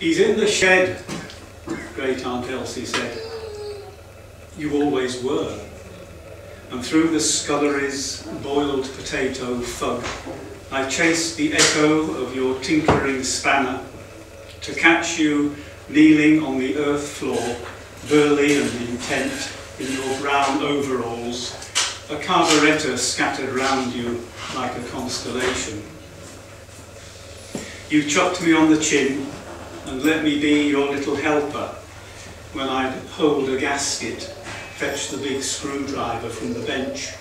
He's in the shed, great Aunt Elsie said. You always were. And through the scullery's boiled potato fug, I chased the echo of your tinkering spanner to catch you kneeling on the earth floor, burly and intent in your brown overalls, a carburettor scattered round you like a constellation. You chucked me on the chin and let me be your little helper when I'd hold a gasket, fetch the big screwdriver from the bench,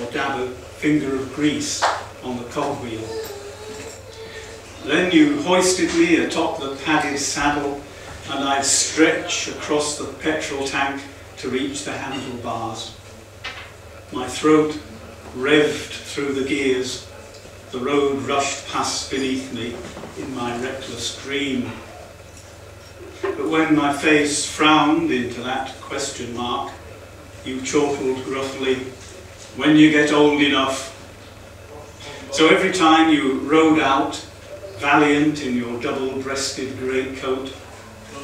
or dab a finger of grease on the cogwheel. Then you hoisted me atop the padded saddle and I'd stretch across the petrol tank to reach the handlebars. My throat revved through the gears. The road rushed past beneath me in my reckless dream. But when my face frowned into that question mark, you chortled gruffly, "When you get old enough." So every time you rode out, valiant in your double-breasted greatcoat,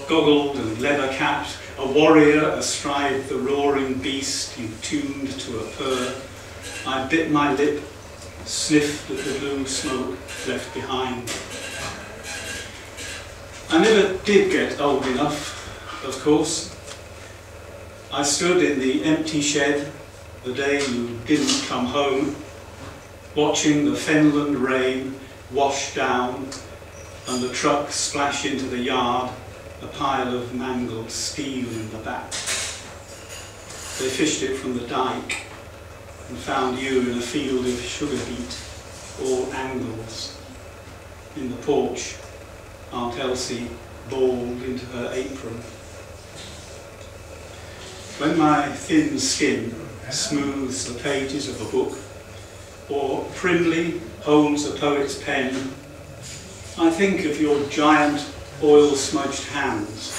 goggled and leather-capped, a warrior astride the roaring beast you tuned to a purr, I bit my lip, sniffed at the blue smoke left behind. I never did get old enough, of course. I stood in the empty shed the day you didn't come home, watching the Fenland rain wash down and the truck splash into the yard, a pile of mangled steel in the back. They fished it from the dike and found you in a field of sugar beet, all angles. In the porch, Aunt Elsie bawled into her apron. When my thin skin smooths the pages of a book, or primly holds a poet's pen, I think of your giant oil-smudged hands,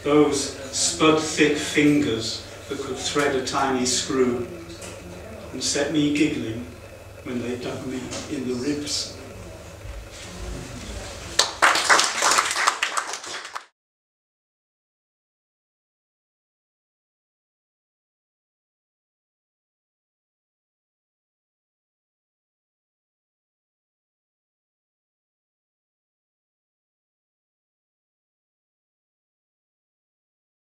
those spud-thick fingers that could thread a tiny screw, and set me giggling when they dug me in the ribs.